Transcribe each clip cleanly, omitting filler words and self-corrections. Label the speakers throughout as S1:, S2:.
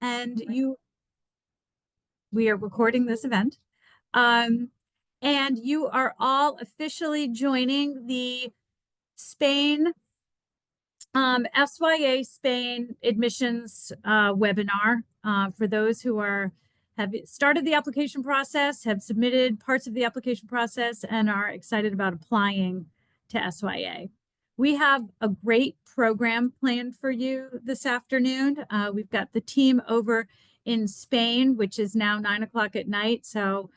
S1: and we are recording this event. And you are all officially joining the Spain, SYA Spain admissions webinar for those who have started the application process, have submitted parts of the application process, and are excited about applying to SYA. We have a great program planned for you this afternoon. We've got the team over in Spain, which is now 9 o'clock at night. So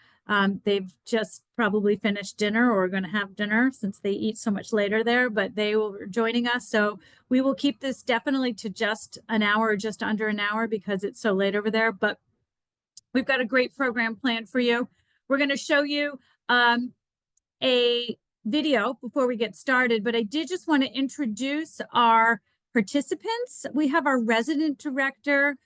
S1: they've just probably finished dinner or are going to have dinner since they eat so much later there, but they will be joining us. So we will keep this definitely to just an hour or just under an hour because it's so late over there. But we've got a great program planned for you. We're going to show you a video before we get started, but I did just want to introduce our participants. We have our resident director,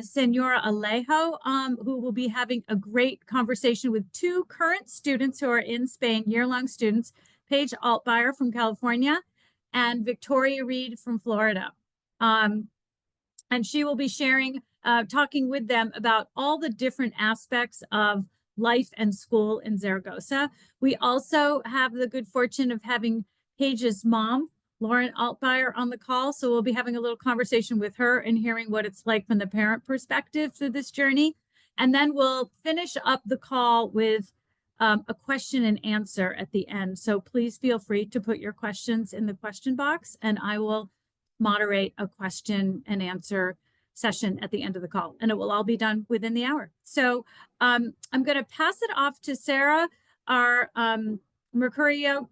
S1: Senora Alejo, who will be having a great conversation with two current students who are in Spain, year-long students, Paige Altmeyer from California and Victoria Reed from Florida. And she will be sharing, talking with them about all the different aspects of life and school in Zaragoza. We also have the good fortune of having Paige's mom, Lauren Altmeyer, on the call. So we'll be having a little conversation with her and hearing what it's like from the parent perspective through this journey. And then we'll finish up the call with a question and answer at the end. So please feel free to put your questions in the question box, and I will moderate a question and answer session at the end of the call, and it will all be done within the hour. So I'm going to pass it off to Sarah, our Mercurio,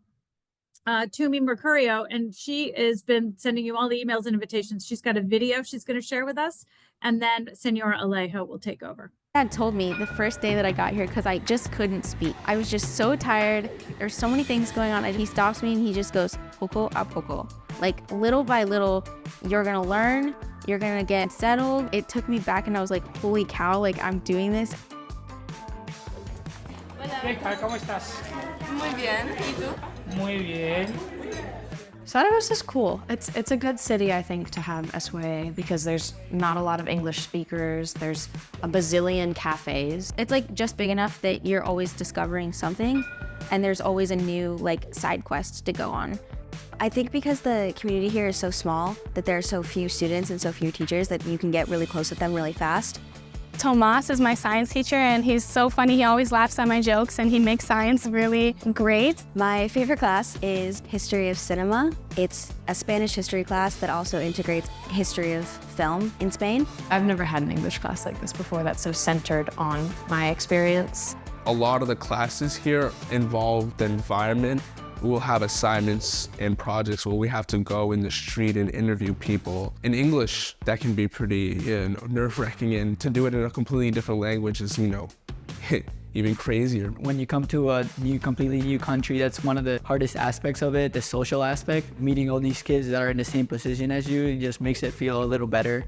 S1: Tumi Mercurio, and she has been sending you all the emails and invitations. She's got a video she's going to share with us, and then Senora Alejo will take over.
S2: Dad told me the first day that I got here, because I just couldn't speak. I was just so tired. There's so many things going on, and he stops me and he just goes, poco a poco. Like, little by little, you're gonna learn, you're gonna get settled. It took me back and I was like, holy cow, like, I'm doing this.
S3: ¿Qué tal? ¿Cómo estás?
S4: Muy bien. ¿Y tú?
S3: Muy bien.
S5: Zaragoza is cool. It's a good city, I think, to have SYA because there's not a lot of English speakers. There's a bazillion cafes.
S2: It's like just big enough that you're always discovering something, and there's always a new like side quest to go on. I think because the community here is so small, that there are so few students and so few teachers that you can get really close with them really fast.
S6: Tomas is my science teacher, and he's so funny. He always laughs at my jokes, and he makes science really great.
S2: My favorite class is History of Cinema. It's a Spanish history class that also integrates history of film in Spain.
S5: I've never had an English class like this before that's so centered on my experience.
S7: A lot of the classes here involve the environment. We'll have assignments and projects where we have to go in the street and interview people. In English, that can be pretty nerve-wracking, and to do it in a completely different language is, even crazier.
S8: When you come to a completely new country, that's one of the hardest aspects of it, the social aspect. Meeting all these kids that are in the same position as you, it just makes it feel a little better.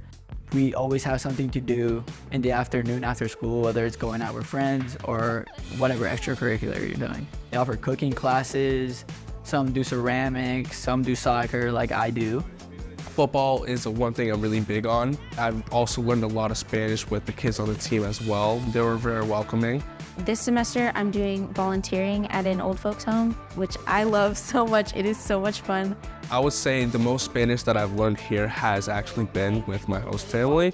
S8: We always have something to do in the afternoon after school, whether it's going out with friends or whatever extracurricular you're doing. They offer cooking classes, some do ceramics, some do soccer like I do.
S7: Football is one thing I'm really big on. I've also learned a lot of Spanish with the kids on the team as well. They were very welcoming.
S2: This semester, I'm doing volunteering at an old folks home, which I love so much. It is so much fun.
S7: I would say the most Spanish that I've learned here has actually been with my host family.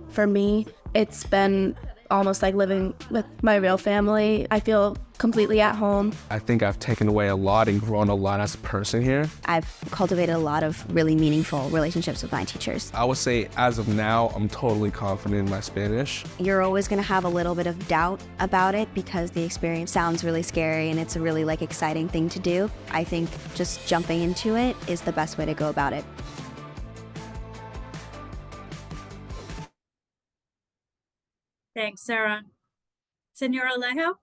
S9: For me, it's been almost like living with my real family. I feel completely at home.
S7: I think I've taken away a lot and grown a lot as a person here.
S2: I've cultivated a lot of really meaningful relationships with my teachers.
S7: I would say as of now, I'm totally confident in my Spanish.
S2: You're always going to have a little bit of doubt about it because the experience sounds really scary and it's a really exciting thing to do. I think just jumping into it is the best way to go about it.
S1: Thanks, Sarah. Senora Alejo?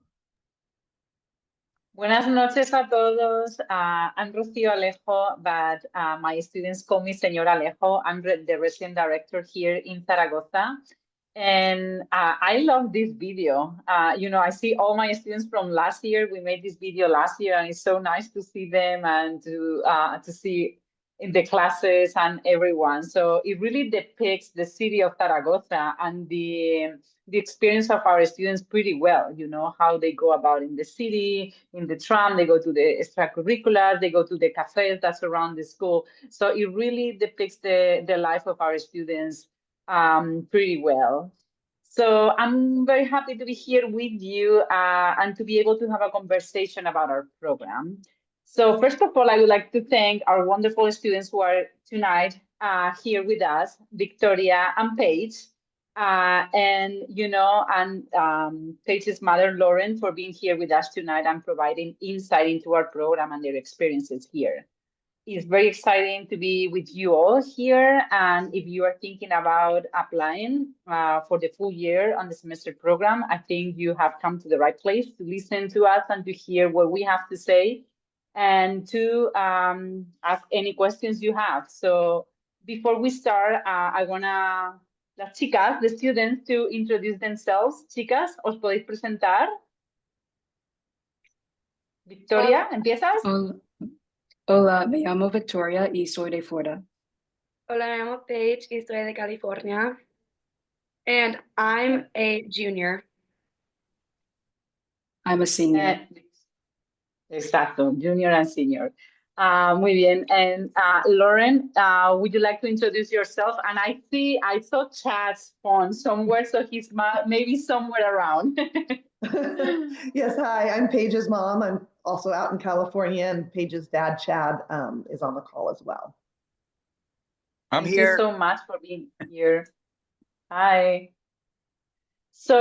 S4: Buenas noches a todos. I'm Rocío Alejo, but my students call me Señora Alejo. I'm the resident director here in Zaragoza. And I love this video. I see all my students from last year. We made this video last year, and it's so nice to see them and to see in the classes and everyone. So it really depicts the city of Zaragoza and the experience of our students pretty well, you know, how they go about in the city, in the tram, they go to the extracurricular, they go to the cafes that surround the school. So it really depicts the life of our students pretty well. So I'm very happy to be here with you and to be able to have a conversation about our program. So first of all, I would like to thank our wonderful students who are tonight here with us, Victoria and Paige. And Paige's mother, Lauren, for being here with us tonight and providing insight into our program and their experiences here. It's very exciting to be with you all here. And if you are thinking about applying for the full year on the semester program, I think you have come to the right place to listen to us and to hear what we have to say and to ask any questions you have. So before we start, I wanna las chicas, the students, to introduce themselves. Chicas, ¿os podéis presentar? Victoria, ¿empiezas?
S10: Hola, me llamo Victoria y soy de Florida.
S11: Hola, me llamo Paige y soy de California. And I'm a junior.
S10: I'm a senior.
S4: Exacto, junior and senior. Muy bien. And Lauren, would you like to introduce yourself? And I saw Chad's phone somewhere, so he's maybe somewhere around.
S12: Yes, hi, I'm Paige's mom. I'm also out in California, and Paige's dad, Chad, is on the call as well.
S4: Thank you so much for being here. Hi. So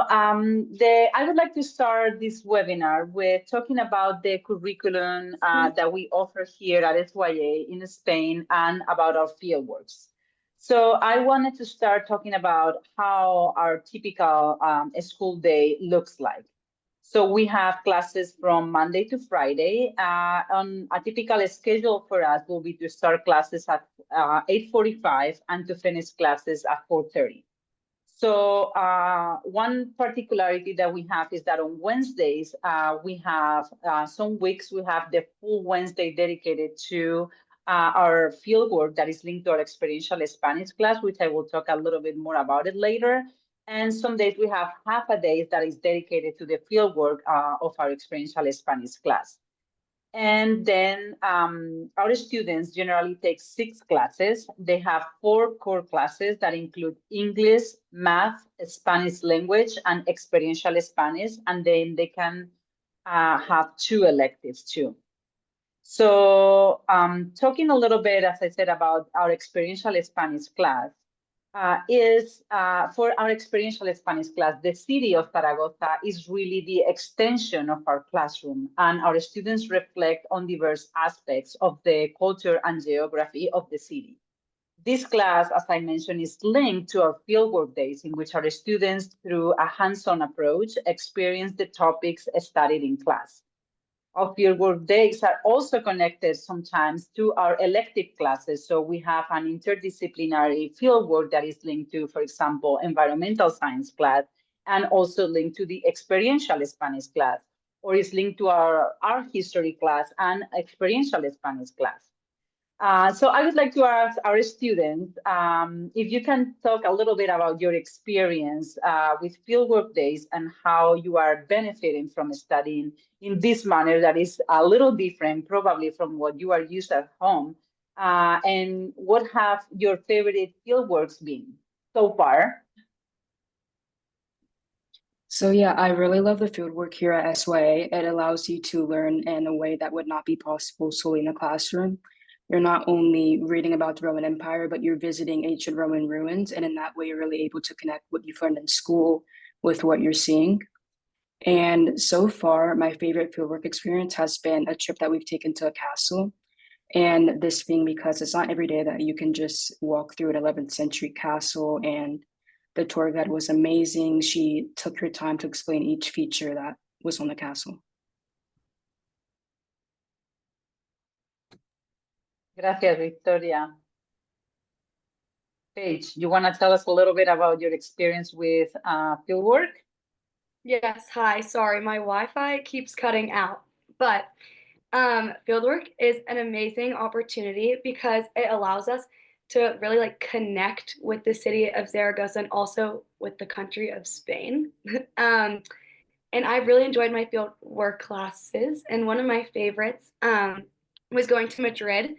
S4: I would like to start this webinar with talking about the curriculum that we offer here at SYA in Spain and about our fieldworks. So I wanted to start talking about how our typical school day looks like. So we have classes from Monday to Friday. On a typical schedule for us will be to start classes at 8:45 and to finish classes at 4:30. So one particularity that we have is that on Wednesdays, we have some weeks we have the full Wednesday dedicated to our fieldwork that is linked to our experiential Spanish class, which I will talk a little bit more about it later. And some days we have half a day that is dedicated to the fieldwork of our experiential Spanish class. And then our students generally take 6 classes. They have 4 core classes that include English, math, Spanish language, and experiential Spanish. And then they can have 2 electives too. So talking a little bit, as I said, about our experiential Spanish class, for our experiential Spanish class, the city of Zaragoza is really the extension of our classroom, and our students reflect on diverse aspects of the culture and geography of the city. This class, as I mentioned, is linked to our fieldwork days, in which our students, through a hands-on approach, experience the topics studied in class. Our fieldwork days are also connected sometimes to our elective classes. So we have an interdisciplinary fieldwork that is linked to, for example, environmental science class, and also linked to the experiential Spanish class, or is linked to our art history class and experiential Spanish class. So I would like to ask our students if you can talk a little bit about your experience with fieldwork days and how you are benefiting from studying in this manner that is a little different probably from what you are used at home. And what have your favorite fieldworks been so far?
S10: So yeah, I really love the fieldwork here at SYA. It allows you to learn in a way that would not be possible solely in the classroom. You're not only reading about the Roman Empire, but you're visiting ancient Roman ruins. And in that way, you're really able to connect what you've learned in school with what you're seeing. And so far, my favorite fieldwork experience has been a trip that we've taken to a castle. And this being because it's not every day that you can just walk through an 11th century castle. And the tour guide was amazing. She took her time to explain each feature that was on the castle.
S4: Gracias, Victoria. Paige, you want to tell us a little bit about your experience with fieldwork?
S11: Yes, hi, sorry, my Wi-Fi keeps cutting out. But Fieldwork is an amazing opportunity because it allows us to really like connect with the city of Zaragoza and also with the country of Spain. um, and I really enjoyed my field work classes. And one of my favorites was going to Madrid to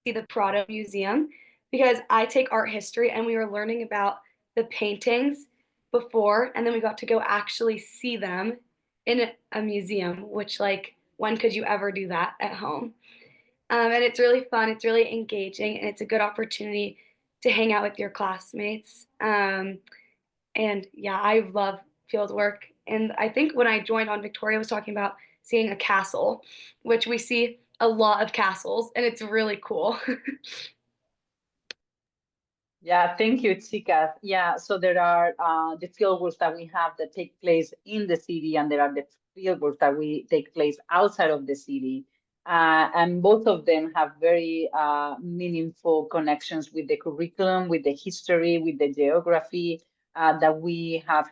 S11: see the Prado Museum because I take art history and we were learning about the paintings before, and then we got to go actually see them in a museum, which like when could you ever do that at home? And it's really fun, it's really engaging, and it's a good opportunity to hang out with your classmates. And yeah, I love field work. And I think when I joined on Victoria, I was talking about seeing a castle, which we see a lot of castles, and it's really cool.
S4: Yeah, thank you, chicas. Yeah, so there are the fieldworks that we have that take place in the city, and there are the fieldworks that we take place outside of the city. And both of them have very meaningful connections with the curriculum, with the history, with the geography that we have,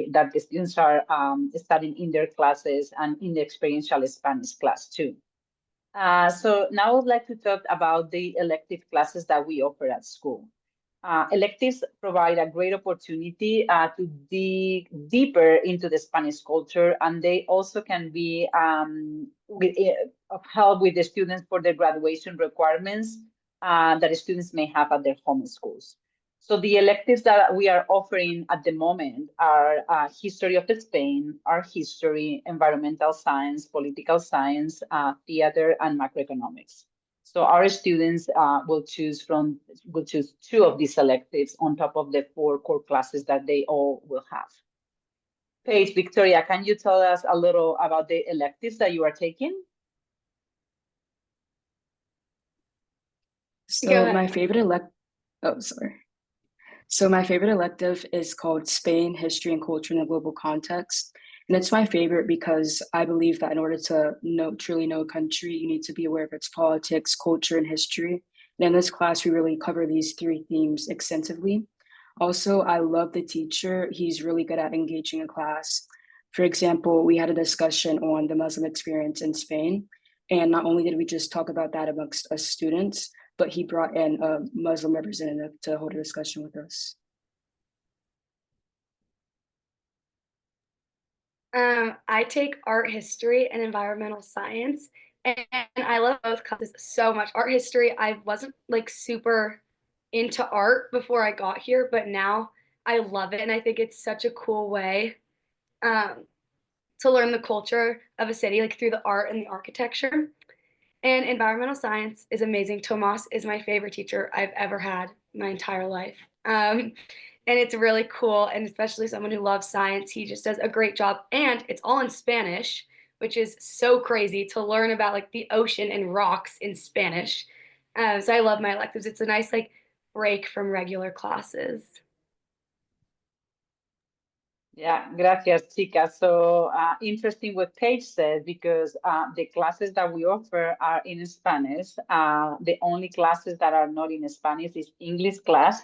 S4: that the students are studying in their classes and in the experiential Spanish class too. So now I would like to talk about the elective classes that we offer at school. Electives provide a great opportunity to dig deeper into the Spanish culture, and they also can be of help with the students for their graduation requirements that students may have at their home schools. So the electives that we are offering at the moment are history of Spain, art history, environmental science, political science, theater, and macroeconomics. So our students will choose two of these electives on top of the 4 core classes that they all will have. Paige, Victoria, can you tell us a little about the electives that you are taking?
S10: So my favorite So my favorite elective is called Spain, History and Culture in a Global Context. And it's my favorite because I believe that in order to truly know a country, you need to be aware of its politics, culture, and history. And in this class, we really cover these 3 themes extensively. Also, I love the teacher. He's really good at engaging a class. For example, we had a discussion on the Muslim experience in Spain. And not only did we just talk about that amongst us students, but he brought in a Muslim representative to hold a discussion with us.
S11: I take art history and environmental science, and I love both classes so much. Art history, I wasn't like super into art before I got here, but now I love it, and I think it's such a cool way um, to learn the culture of a city, like through the art and the architecture. And environmental science is amazing. Tomas is my favorite teacher I've ever had my entire life. And it's really cool. And especially someone who loves science, he just does a great job. And it's all in Spanish, which is so crazy to learn about like the ocean and rocks in Spanish. So I love my electives. It's a nice like break from regular classes.
S4: Yeah, gracias, chicas. So interesting what Paige said, because the classes that we offer are in Spanish. The only classes that are not in Spanish is English class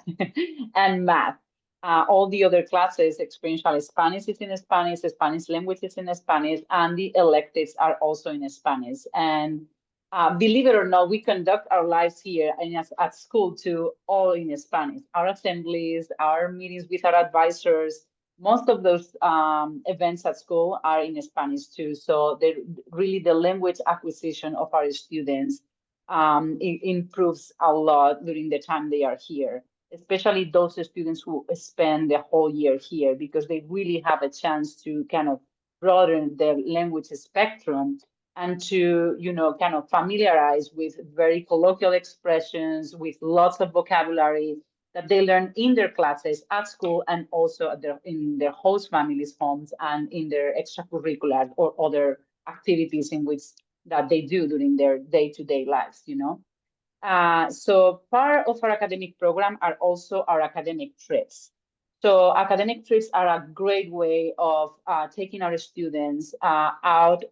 S4: and math. All the other classes, experiential Spanish is in Spanish, Spanish language is in Spanish, and the electives are also in Spanish. And believe it or not, we conduct our lives here and at school too, all in Spanish. Our assemblies, our meetings with our advisors, most of those events at school are in Spanish too. So really the language acquisition of our students improves a lot during the time they are here, especially those students who spend the whole year here, because they really have a chance to kind of broaden their language spectrum and to, kind of familiarize with very colloquial expressions, with lots of vocabulary that they learn in their classes at school and also in their host families' homes and in their extracurricular or other activities in which that they do during their day-to-day lives, So part of our academic program are also our academic trips. So academic trips are a great way of taking our students out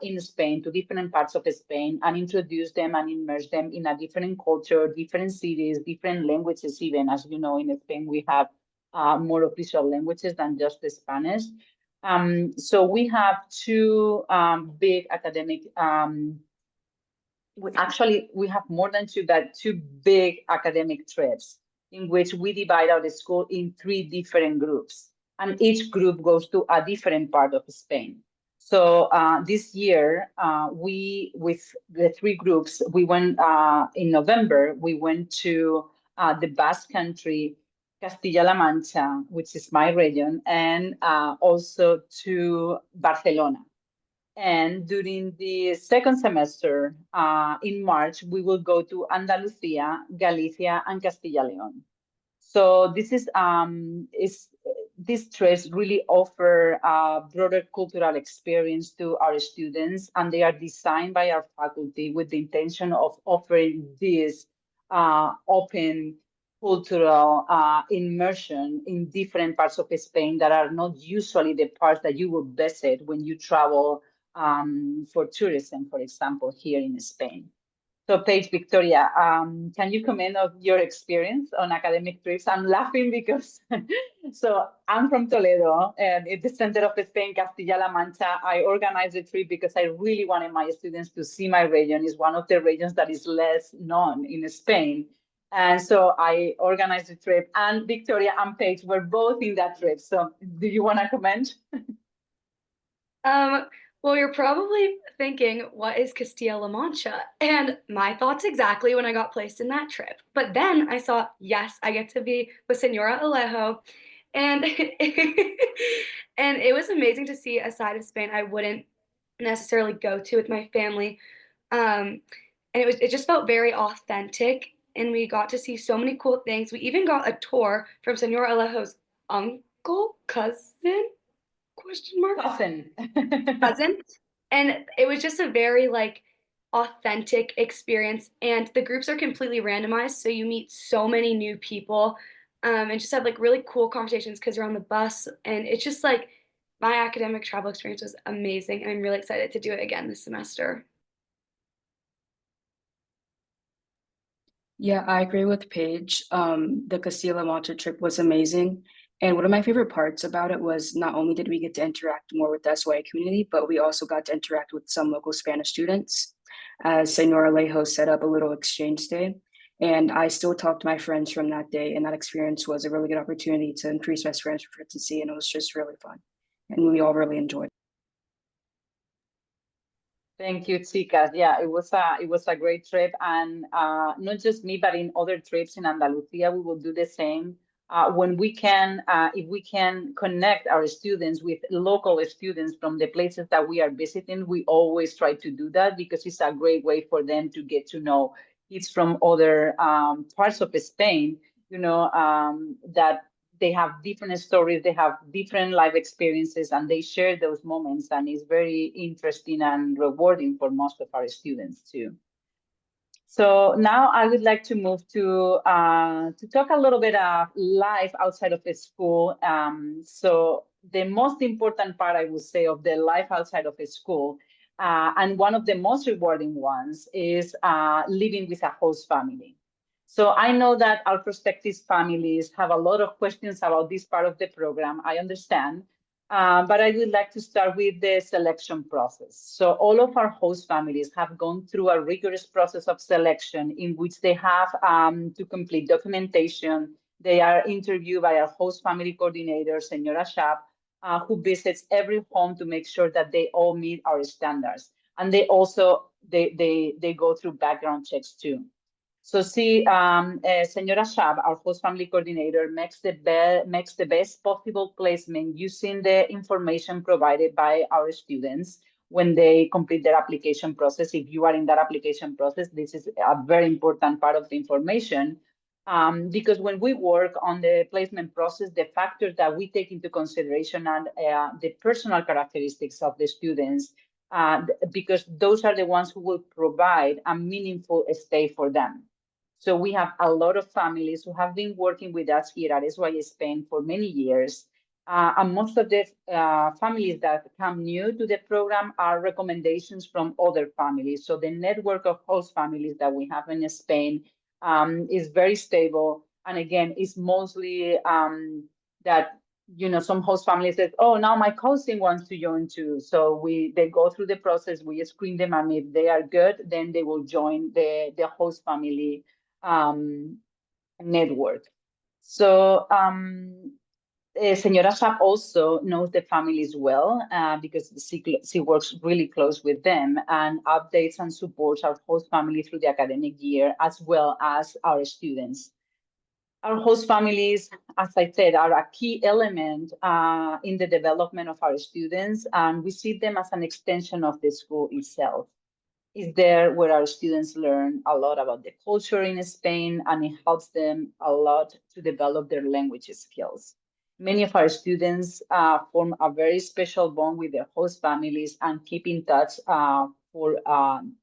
S4: in Spain to different parts of Spain and introduce them and immerse them in a different culture, different cities, different languages even. As you know, in Spain, we have more official languages than just the Spanish. So we have 2 big academic we have more than two, but two big academic trips in which we divide our school in 3 different groups, and each group goes to a different part of Spain. So this year, with the 3 groups, we went in November, we went to the Basque Country, Castilla-La Mancha, which is my region, and also to Barcelona. And during the second semester, in March, we will go to Andalusia, Galicia, and Castilla-León. So these trips really offer a broader cultural experience to our students, and they are designed by our faculty with the intention of offering this open cultural immersion in different parts of Spain that are not usually the parts that you will visit when you travel for tourism, for example, here in Spain. So Paige, Victoria, can you comment on your experience on academic trips? I'm laughing because, so I'm from Toledo, and at the center of Spain, Castilla-La Mancha. I organized a trip because I really wanted my students to see my region. It's one of the regions that is less known in Spain. And so I organized a trip, and Victoria and Paige were both in that trip. So do you want to comment?
S11: Well, you're probably thinking, what is Castilla-La Mancha? And my thoughts exactly when I got placed in that trip. But then I saw, yes, I get to be with Senora Alejo. And and it was amazing to see a side of Spain I wouldn't necessarily go to with my family. And it just felt very authentic. And we got to see so many cool things. We even got a tour from Senora Alejo's cousin, question mark? Cousin. And it was just a very like authentic experience. And the groups are completely randomized, so you meet so many new people, and just have like really cool conversations because you're on the bus. And it's just like my academic travel experience was amazing, and I'm really excited to do it again this semester.
S10: Yeah, I agree with Paige. The Castilla Mancha trip was amazing. And one of my favorite parts about it was not only did we get to interact more with the SYA community, but we also got to interact with some local Spanish students, as Senora Alejo set up a little exchange day. And I still talk to my friends from that day, and that experience was a really good opportunity to increase my Spanish proficiency, and it was just really fun. And we all really enjoyed it.
S4: Thank you, chicas. Yeah, it was a great trip, and not just me, but in other trips in Andalusia, we will do the same. When we can, if we can connect our students with local students from the places that we are visiting, we always try to do that because it's a great way for them to get to know kids from other parts of Spain, that they have different stories, they have different life experiences, and they share those moments, and it's very interesting and rewarding for most of our students too. So now I would like to move to talk a little bit of life outside of the school. So the most important part, I would say, of the life outside of the school, and one of the most rewarding ones, is living with a host family. So I know that our prospective families have a lot of questions about this part of the program. I understand. But I would like to start with the selection process. So all of our host families have gone through a rigorous process of selection in which they have to complete documentation. They are interviewed by our host family coordinator, Senora Shap, who visits every home to make sure that they all meet our standards. And they also, they go through background checks too. So Senora Shab, our host family coordinator, makes the best possible placement using the information provided by our students when they complete their application process. If you are in that application process, this is a very important part of the information, because when we work on the placement process, the factors that we take into consideration are the personal characteristics of the students, because those are the ones who will provide a meaningful stay for them. So we have a lot of families who have been working with us here at SYA Spain for many years. And most of the families that come new to the program are recommendations from other families. So the network of host families that we have in Spain is very stable. And again, it's mostly that some host families said, oh, now my cousin wants to join too. So they go through the process, we screen them, and if they are good, then they will join the host family network. So Senora Sharp also knows the families well because she works really close with them and updates and supports our host family through the academic year, as well as our students. Our host families, as I said, are a key element in the development of our students, and we see them as an extension of the school itself. It's there where our students learn a lot about the culture in Spain, and it helps them a lot to develop their language skills. Many of our students form a very special bond with their host families and keep in touch for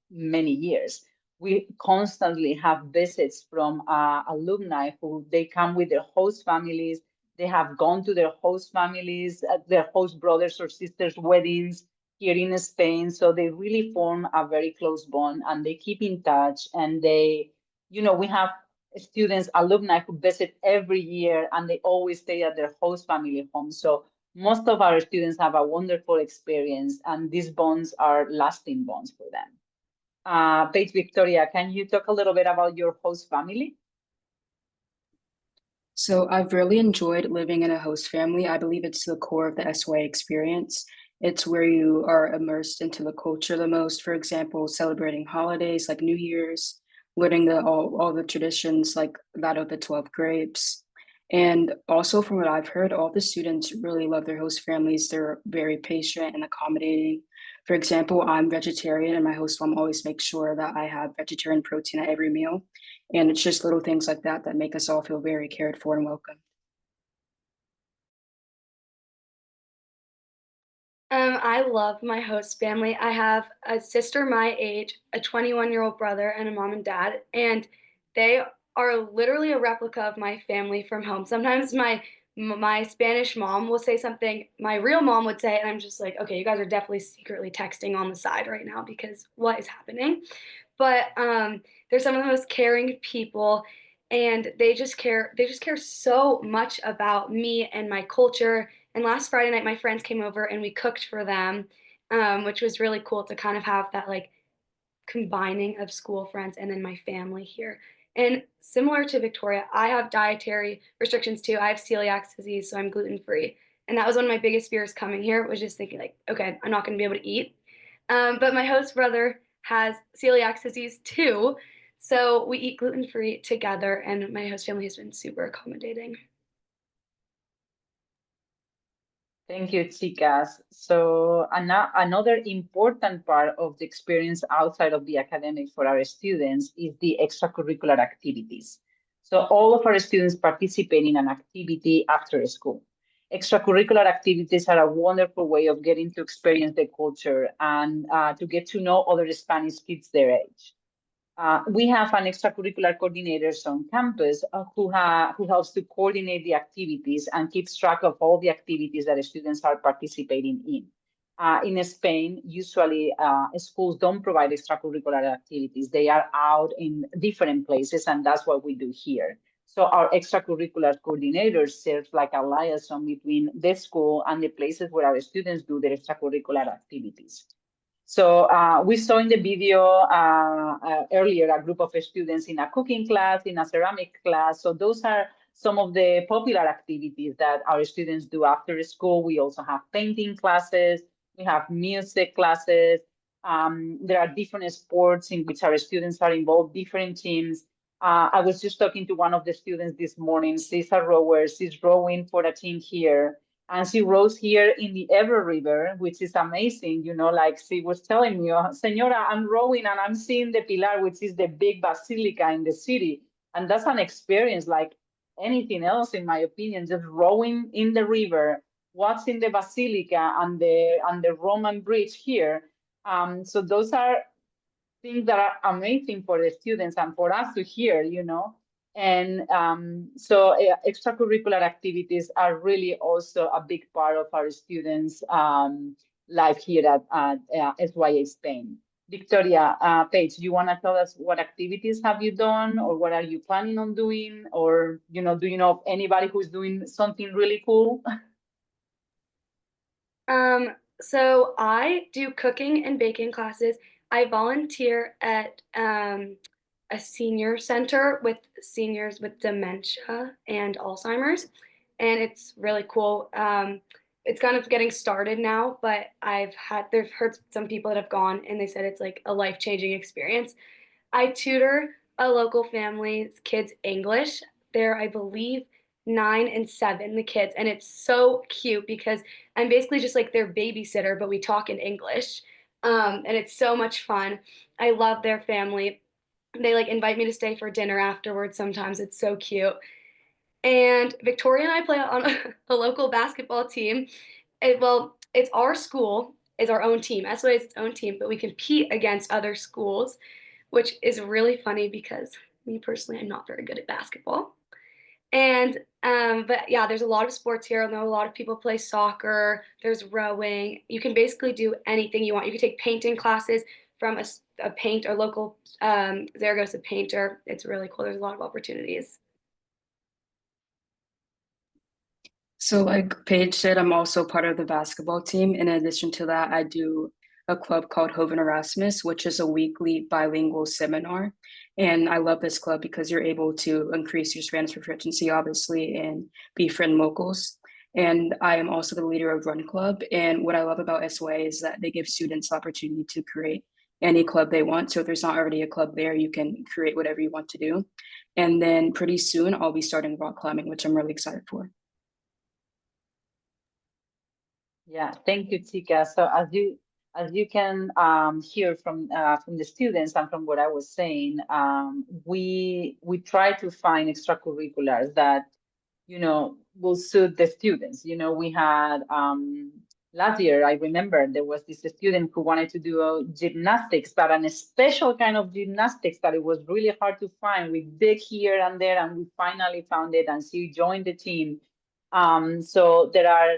S4: many years. We constantly have visits from alumni who they come with their host families. They have gone to their host families, their host brothers or sisters' weddings here in Spain. So they really form a very close bond and they keep in touch. And we have students, alumni who visit every year and they always stay at their host family home. So most of our students have a wonderful experience and these bonds are lasting bonds for them. Paige Victoria, can you talk a little bit about your host family?
S10: So I've really enjoyed living in a host family. I believe it's the core of the SYA experience. It's where you are immersed into the culture the most. For example, celebrating holidays like New Year's, learning all the traditions like that of the 12 grapes. And also from what I've heard, all the students really love their host families. They're very patient and accommodating. For example, I'm vegetarian and my host mom always makes sure that I have vegetarian protein at every meal. And it's just little things like that that make us all feel very cared for and welcome.
S11: I love my host family. I have a sister my age, a 21-year-old brother, and a mom and dad, and they are literally a replica of my family from home. Sometimes my Spanish mom will say something my real mom would say, and I'm just like, okay, you guys are definitely secretly texting on the side right now because what is happening? But they're some of the most caring people, and they just care so much about me and my culture. And last Friday night, my friends came over and we cooked for them, which was really cool to kind of have that like combining of school friends and then my family here. And similar to Victoria, I have dietary restrictions too. I have celiac disease, so I'm gluten free. And that was one of my biggest fears coming here, was just thinking like, okay, I'm not going to be able to eat. But my host brother has celiac disease too. So we eat gluten free together, and my host family has been super accommodating.
S4: Thank you, chicas. So another important part of the experience outside of the academic for our students is the extracurricular activities. So all of our students participate in an activity after school. Extracurricular activities are a wonderful way of getting to experience the culture and to get to know other Spanish kids their age. We have an extracurricular coordinators on campus who helps to coordinate the activities and keeps track of all the activities that students are participating in. In Spain, usually schools don't provide extracurricular activities. They are out in different places, and that's what we do here. So our extracurricular coordinators serve like a liaison between the school and the places where our students do their extracurricular activities. So we saw in the video earlier a group of students in a cooking class, in a ceramic class. So those are some of the popular activities that our students do after school. We also have painting classes, we have music classes. There are different sports in which our students are involved, different teams. I was just talking to one of the students this morning. She's a rower, she's rowing for a team here. And she rows here in the Ever River, which is amazing. Like she was telling me, Senora, I'm rowing and I'm seeing the Pilar, which is the big basilica in the city. And that's an experience like anything else, in my opinion, just rowing in the river, watching the basilica and the Roman bridge here. So those are things that are amazing for the students and for us to hear, And so extracurricular activities are really also a big part of our students' life here at SYA Spain. Victoria, Paige, you want to tell us what activities have you done, or what are you planning on doing, or do you know of anybody who's doing something really cool?
S11: So I do cooking and baking classes. I volunteer at a senior center with seniors with dementia and Alzheimer's, and it's really cool. It's kind of getting started now, but they've heard some people that have gone and they said it's like a life-changing experience. I tutor a local family's kids English. They're, I believe, 9 and 7, the kids, and it's so cute because I'm basically just like their babysitter, but we talk in English. And it's so much fun. I love their family. They like invite me to stay for dinner afterwards sometimes. It's so cute. And Victoria and I play on a local basketball team. It's our school, it's our own team. SYA is its own team, but we compete against other schools, which is really funny because me personally, I'm not very good at basketball. And but yeah, there's a lot of sports here. I know a lot of people play soccer. There's rowing. You can basically do anything you want. You can take painting classes from a local Zaragoza painter. It's really cool. There's a lot of opportunities.
S10: So like Paige said, I'm also part of the basketball team. In addition to that, I do a club called Hoven Erasmus, which is a weekly bilingual seminar. And I love this club because you're able to increase your Spanish proficiency, obviously, and befriend locals. And I am also the leader of Run Club. And what I love about SYA is that they give students the opportunity to create any club they want. So if there's not already a club there, you can create whatever you want to do. And then pretty soon I'll be starting rock climbing, which I'm really excited for.
S4: Yeah, thank you, Tika. So as you can hear from the students and from what I was saying, we try to find extracurriculars that will suit the students. We had last year, I remember there was this student who wanted to do gymnastics, but a special kind of gymnastics that it was really hard to find. We dig here and there, and we finally found it, and she joined the team. So there are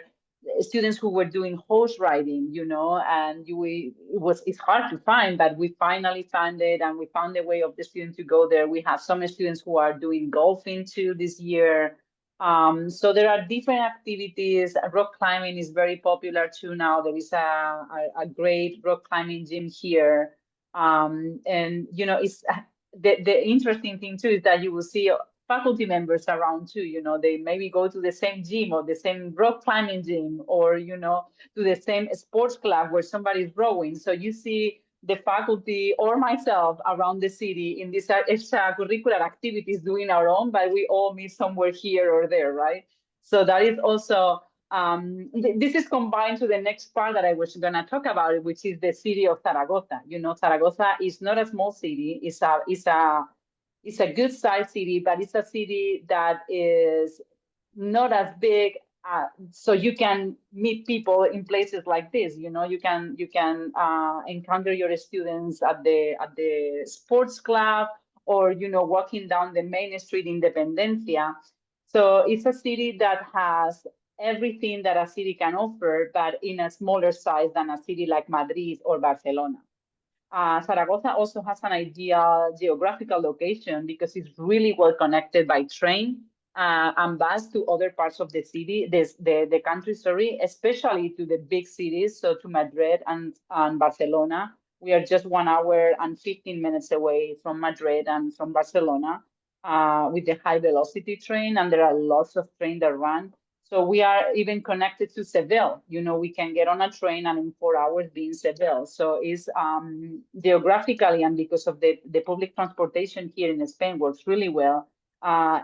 S4: students who were doing horse riding, and it's hard to find, but we finally found it, and we found a way of the students to go there. We have some students who are doing golfing too this year. So there are different activities. Rock climbing is very popular too now. There is a great rock climbing gym here. And it's the interesting thing too is that you will see faculty members around too. They maybe go to the same gym or the same rock climbing gym, or to the same sports club where somebody's rowing. So you see the faculty or myself around the city in these extracurricular activities doing our own, but we all meet somewhere here or there, right? So that is also, this is combined to the next part that I was going to talk about, which is the city of Zaragoza. Zaragoza is not a small city. It's a good sized city, but it's a city that is not as big, so you can meet people in places like this. You can encounter your students at the sports club, or walking down the main street in Independencia. So it's a city that has everything that a city can offer, but in a smaller size than a city like Madrid or Barcelona. Zaragoza also has an ideal geographical location because it's really well connected by train and bus to other parts of the city, the country, sorry, especially to the big cities, so to Madrid and Barcelona. We are just 1 hour and 15 minutes away from Madrid and from Barcelona with the high velocity train, and there are lots of trains that run. So we are even connected to Seville. We can get on a train and in 4 hours be in Seville. So it's geographically, and because of the public transportation here in Spain works really well,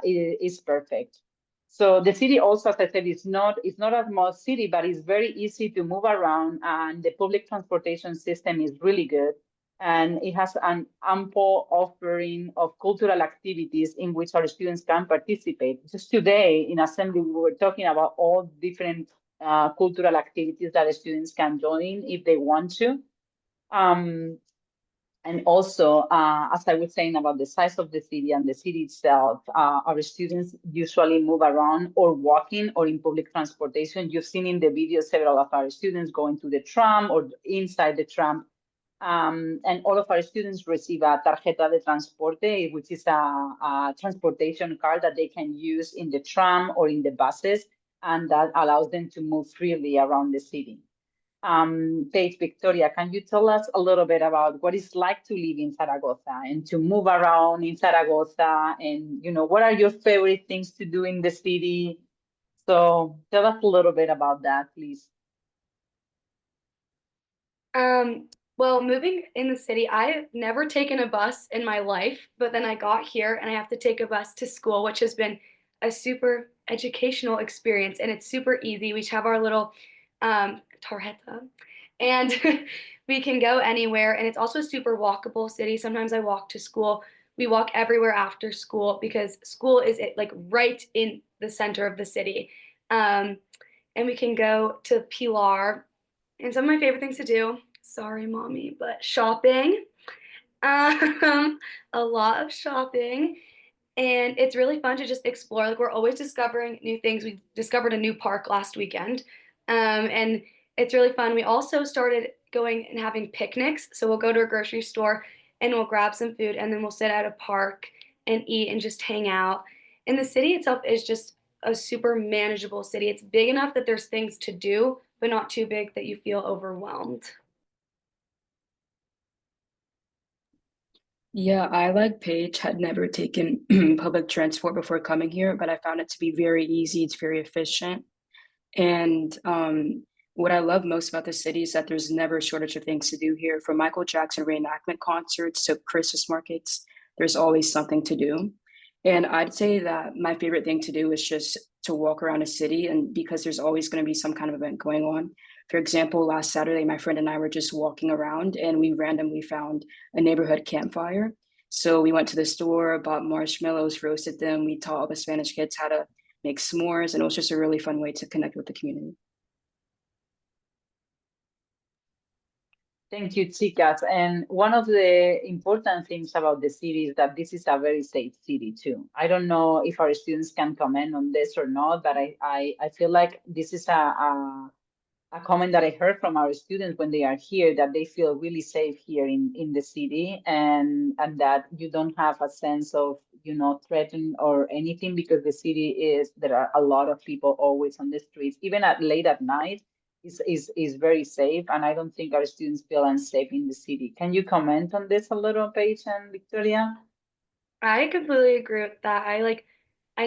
S4: it is perfect. So the city also, as I said, it's not a small city, but it's very easy to move around, and the public transportation system is really good. And it has an ample offering of cultural activities in which our students can participate. Just today in assembly, we were talking about all different cultural activities that the students can join if they want to. And also, as I was saying about the size of the city and the city itself, our students usually move around or walking or in public transportation. You've seen in the video several of our students going to the tram or inside the tram. And all of our students receive a tarjeta de transporte, which is a transportation card that they can use in the tram or in the buses, and that allows them to move freely around the city. Paige, Victoria, can you tell us a little bit about what it's like to live in Zaragoza and to move around in Zaragoza, and what are your favorite things to do in the city? So tell us a little bit about that, please.
S11: Well, moving in the city, I've never taken a bus in my life, but then I got here and I have to take a bus to school, which has been a super educational experience, and it's super easy. We each have our little tarjeta, and we can go anywhere, and it's also a super walkable city. Sometimes I walk to school. We walk everywhere after school because school is like right in the center of the city. Um, and we can go to Pilar, and some of my favorite things to do, sorry, mommy, but shopping. Um, a lot of shopping. And it's really fun to just explore. Like, we're always discovering new things. We discovered a new park last weekend. And it's really fun. We also started going and having picnics. So we'll go to a grocery store and we'll grab some food, and then we'll sit at a park and eat and just hang out. And the city itself is just a super manageable city. It's big enough that there's things to do, but not too big that you feel overwhelmed.
S10: Yeah, I, like Paige, had never taken public transport before coming here, but I found it to be very easy. It's very efficient. And what I love most about the city is that there's never a shortage of things to do here. From Michael Jackson reenactment concerts to Christmas markets, there's always something to do. And I'd say that my favorite thing to do is just to walk around a city, and because there's always going to be some kind of event going on. For example, last Saturday, my friend and I were just walking around and we randomly found a neighborhood campfire. So we went to the store, bought marshmallows, roasted them. We taught all the Spanish kids how to make s'mores, and it was just a really fun way to connect with the community.
S4: Thank you, chicas. And one of the important things about the city is that this is a very safe city too. I don't know if our students can comment on this or not, but I feel like this is a comment that I heard from our students when they are here, that they feel really safe here in the city, and that you don't have a sense of, threatened or anything, because the city there are a lot of people always on the streets, even at late at night, is very safe. And I don't think our students feel unsafe in the city. Can you comment on this a little, Paige and Victoria?
S11: I completely agree with that. I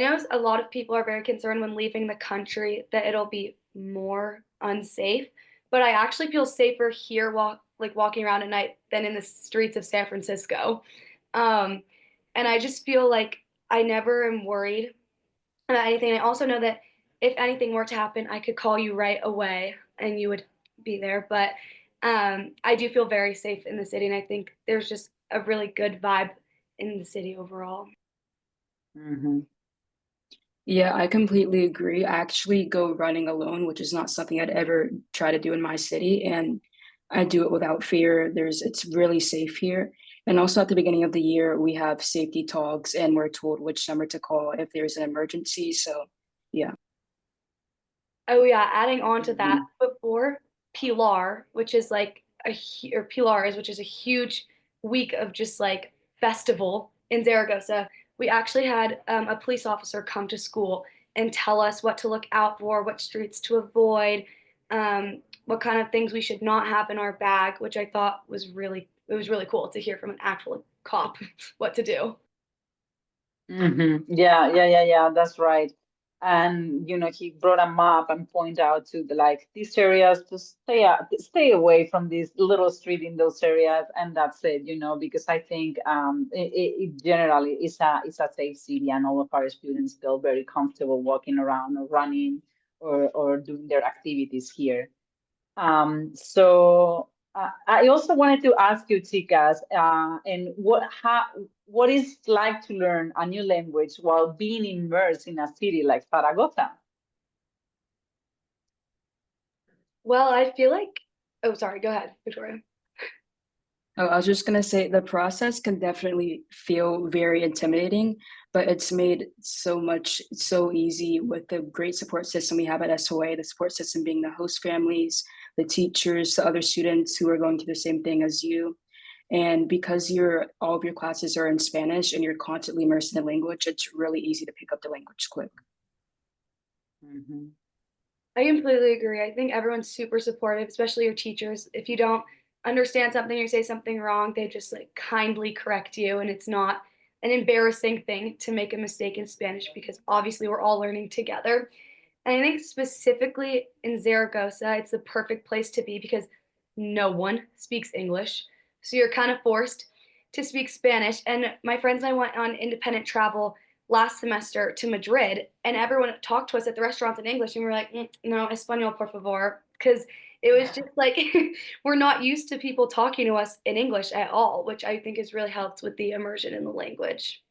S11: know a lot of people are very concerned when leaving the country that it'll be more unsafe, but I actually feel safer here walking around at night than in the streets of San Francisco. Um, and I just feel like I never am worried about anything. I also know that if anything were to happen, I could call you right away and you would be there. But I do feel very safe in the city, and I think there's just a really good vibe in the city overall.
S4: Mm-hmm.
S10: Yeah, I completely agree. I actually go running alone, which is not something I'd ever try to do in my city, and I do it without fear. It's really safe here. And also at the beginning of the year, we have safety talks and we're told which number to call if there's an emergency. So yeah.
S11: Oh yeah, adding on to that,
S4: Mm-hmm.
S11: before Pilar, which is like or Pilar is, which is a huge week of just like festival in Zaragoza, we actually had a police officer come to school and tell us what to look out for, what streets to avoid, what kind of things we should not have in our bag, which I thought it was really cool to hear from an actual cop what to do.
S4: Mm-hmm. Yeah. That's right. And he brought a map and point out to these areas to stay away from this little street in those areas, and that's it. Because I think it generally is a safe city, and all of our students feel very comfortable walking around or running or doing their activities here. So I also wanted to ask you, chicas, and what is like to learn a new language while being immersed in a city like Zaragoza?
S11: Well, I feel like, oh, sorry, go ahead, Victoria.
S10: Oh, I was just gonna say the process can definitely feel very intimidating, but it's made so easy with the great support system we have at SOA, the support system being the host families, the teachers, the other students who are going through the same thing as you. And because all of your classes are in Spanish and you're constantly immersed in the language, it's really easy to pick up the language quick.
S4: Mhm.
S11: I completely agree. I think everyone's super supportive, especially your teachers. If you don't understand something or say something wrong, they just like kindly correct you, and it's not an embarrassing thing to make a mistake in Spanish because obviously we're all learning together. And I think specifically in Zaragoza, it's the perfect place to be because no one speaks English. So you're kind of forced to speak Spanish. And my friends and I went on independent travel last semester to Madrid, and everyone talked to us at the restaurants in English, and we were like, no, español, por favor. Because it was just like, we're not used to people talking to us in English at all, which I think has really helped with the immersion in the language.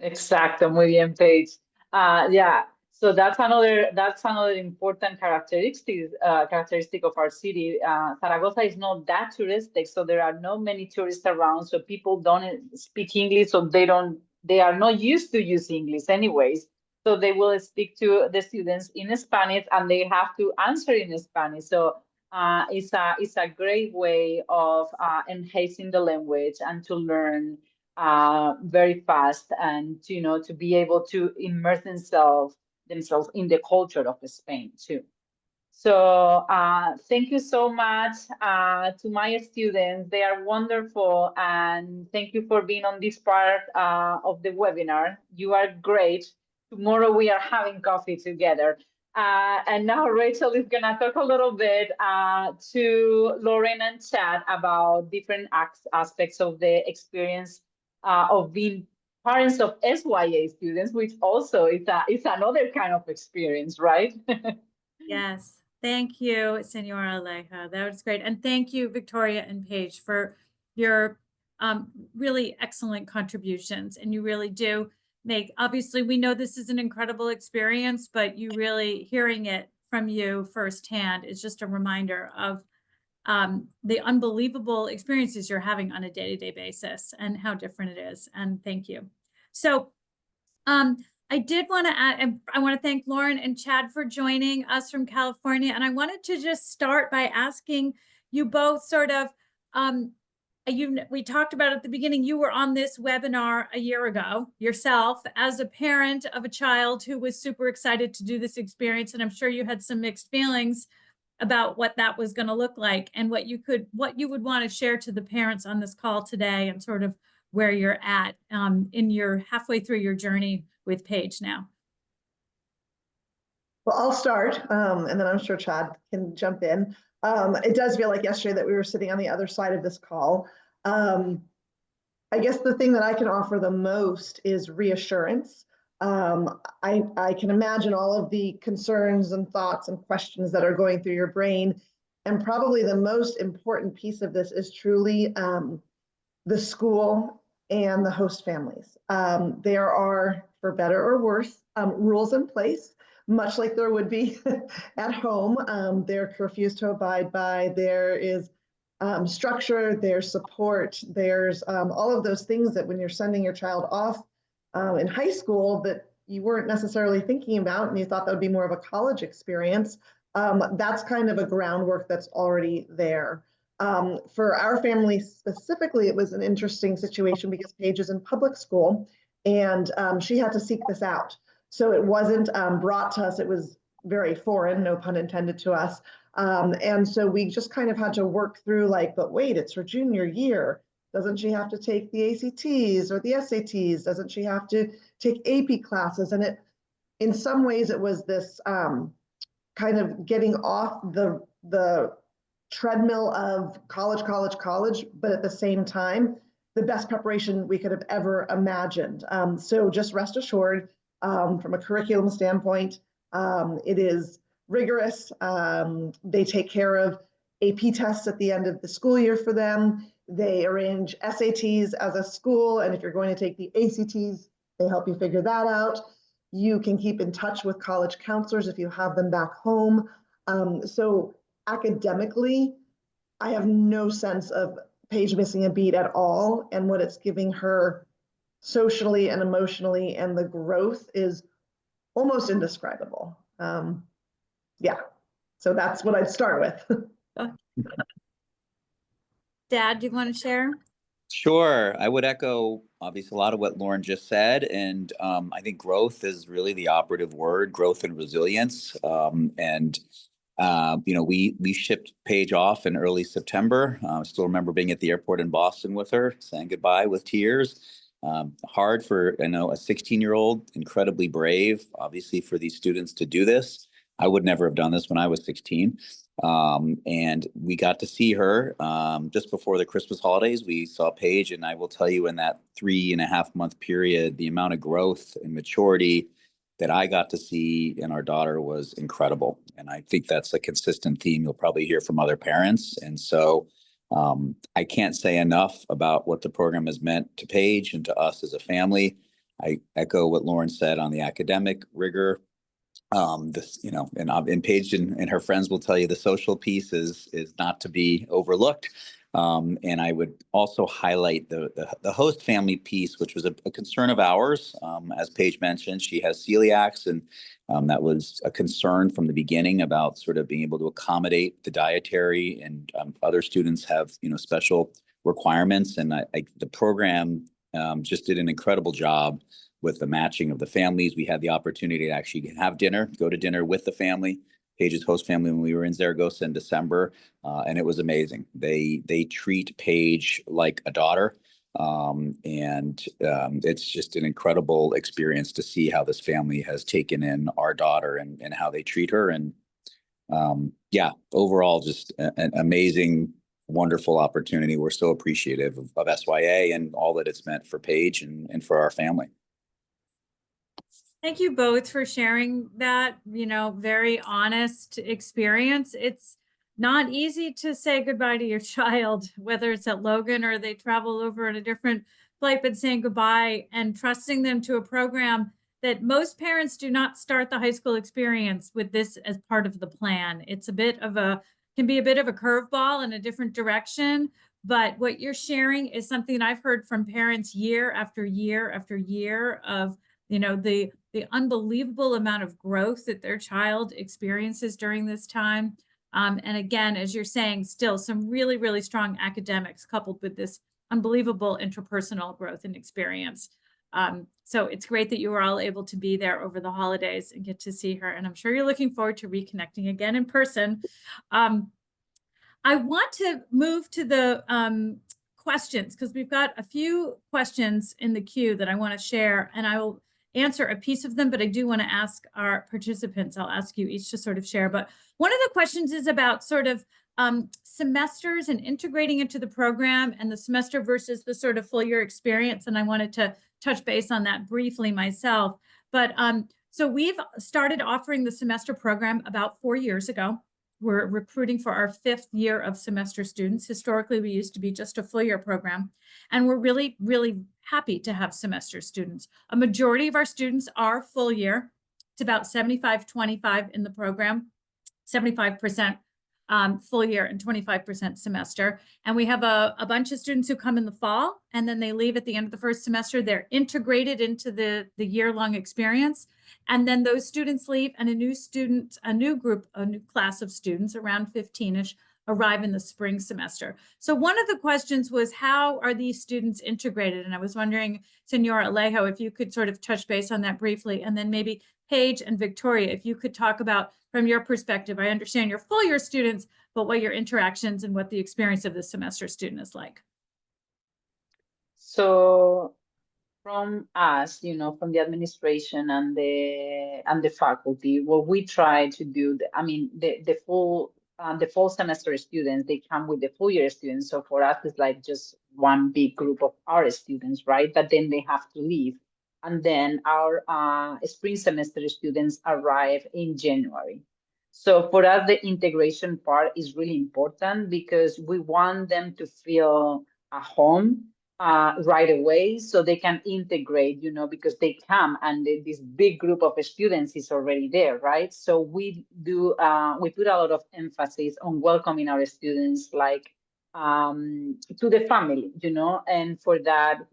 S4: Exacto, muy bien, Paige. Yeah, so that's another important characteristic of our city. Zaragoza is not that touristic, so there are not many tourists around. So people don't speak English, so they are not used to use English anyways. So they will speak to the students in Spanish, and they have to answer in Spanish. So it's a great way of enhancing the language and to learn very fast, and to be able to immerse themselves in the culture of Spain too. So thank you so much to my students. They are wonderful, and thank you for being on this part of the webinar. You are great. Tomorrow we are having coffee together. And now Rachel is gonna talk a little bit to Lauren and Chad about different aspects of the experience of being parents of SYA students, which also is another kind of experience, right?
S1: Yes. Thank you, Senora Aleja. That was great. And thank you, Victoria and Paige, for your really excellent contributions. And you really do obviously, we know this is an incredible experience, but you really hearing it from you firsthand is just a reminder of the unbelievable experiences you're having on a day-to-day basis and how different it is. And thank you. So I did want to add, I want to thank Lauren and Chad for joining us from California. And I wanted to just start by asking you both sort of, we talked about at the beginning, you were on this webinar a year ago yourself as a parent of a child who was super excited to do this experience. And I'm sure you had some mixed feelings about what that was going to look like and what you would want to share to the parents on this call today and sort of where you're at in your halfway through your journey with Paige now.
S12: Well, I'll start, and then I'm sure Chad can jump in. It does feel like yesterday that we were sitting on the other side of this call. I guess the thing that I can offer the most is reassurance. I can imagine all of the concerns and thoughts and questions that are going through your brain. And probably the most important piece of this is truly the school and the host families. There are, for better or worse, rules in place, much like there would be at home. There are curfews to abide by. There is structure, there's support, there's all of those things that when you're sending your child off in high school that you weren't necessarily thinking about and you thought that would be more of a college experience, that's kind of a groundwork that's already there. For our family specifically, it was an interesting situation because Paige is in public school and she had to seek this out. So it wasn't brought to us, it was very foreign, no pun intended, to us. And so we just kind of had to work through like, but wait, it's her junior year. Doesn't she have to take the ACTs or the SATs? Doesn't she have to take AP classes? And in some ways it was this kind of getting off the treadmill of college, but at the same time, the best preparation we could have ever imagined. So just rest assured, from a curriculum standpoint, it is rigorous. They take care of AP tests at the end of the school year for them. They arrange SATs as a school, and if you're going to take the ACTs, they help you figure that out. You can keep in touch with college counselors if you have them back home. So academically, I have no sense of Paige missing a beat at all, and what it's giving her socially and emotionally, and the growth is almost indescribable. Yeah, so that's what I'd start with.
S1: Dad, do you want to share?
S13: Sure. I would echo obviously a lot of what Lauren just said. And I think growth is really the operative word, growth and resilience. We shipped Paige off in early September. I still remember being at the airport in Boston with her, saying goodbye with tears. Hard for, a 16-year-old, incredibly brave, obviously, for these students to do this. I would never have done this when I was 16. And we got to see her just before the Christmas holidays. We saw Paige, and I will tell you, in that 3.5 month period, the amount of growth and maturity that I got to see in our daughter was incredible. And I think that's a consistent theme you'll probably hear from other parents. And so I can't say enough about what the program has meant to Paige and to us as a family. I echo what Lauren said on the academic rigor. And Paige and her friends will tell you the social piece is not to be overlooked. And I would also highlight the host family piece, which was a concern of ours. As Paige mentioned, she has celiacs, and that was a concern from the beginning about sort of being able to accommodate the dietary, and other students have, special requirements. And the program just did an incredible job with the matching of the families. We had the opportunity to actually go to dinner with the family, Paige's host family, when we were in Zaragoza in December, and it was amazing. They treat Paige like a daughter, and it's just an incredible experience to see how this family has taken in our daughter and how they treat her. And overall, just an amazing, wonderful opportunity. We're so appreciative of SYA and all that it's meant for Paige and for our family.
S1: Thank you both for sharing that, very honest experience. It's not easy to say goodbye to your child, whether it's at Logan or they travel over on a different flight, but saying goodbye and trusting them to a program that most parents do not start the high school experience with this as part of the plan. It's can be a bit of a curveball in a different direction, but what you're sharing is something that I've heard from parents year after year after year of, the unbelievable amount of growth that their child experiences during this time. And again, as you're saying, still some really, really strong academics coupled with this unbelievable interpersonal growth and experience. So it's great that you were all able to be there over the holidays and get to see her. And I'm sure you're looking forward to reconnecting again in person. I want to move to the questions, because we've got a few questions in the queue that I want to share, and I will answer a piece of them, but I do want to ask our participants. I'll ask you each to sort of share. But one of the questions is about sort of semesters and integrating into the program, and the semester versus the sort of full year experience. And I wanted to touch base on that briefly myself. But so we've started offering the semester program about 4 years ago. We're recruiting for our 5th year of semester students. Historically, we used to be just a full year program, and we're really, really happy to have semester students. A majority of our students are full year. It's about 75-25 in the program, 75% full year and 25% semester. And we have a bunch of students who come in the fall, and then they leave at the end of the first semester. They're integrated into the year-long experience. And then those students leave, and a new class of students, around 15-ish, arrive in the spring semester. So one of the questions was, how are these students integrated? And I was wondering, Senora Alejo, if you could sort of touch base on that briefly, and then maybe Paige and Victoria, if you could talk about, from your perspective, I understand you're full year students, but what your interactions and what the experience of the semester student is like.
S4: So from us, from the administration and the faculty, what we try to do, the fall semester students, they come with the full year students. So for us, it's like just one big group of our students, right? But then they have to leave. And then our spring semester students arrive in January. So for us, the integration part is really important, because we want them to feel at home right away, so they can integrate, because they come and this big group of students is already there, right? So we put a lot of emphasis on welcoming our students, like to the family, and for that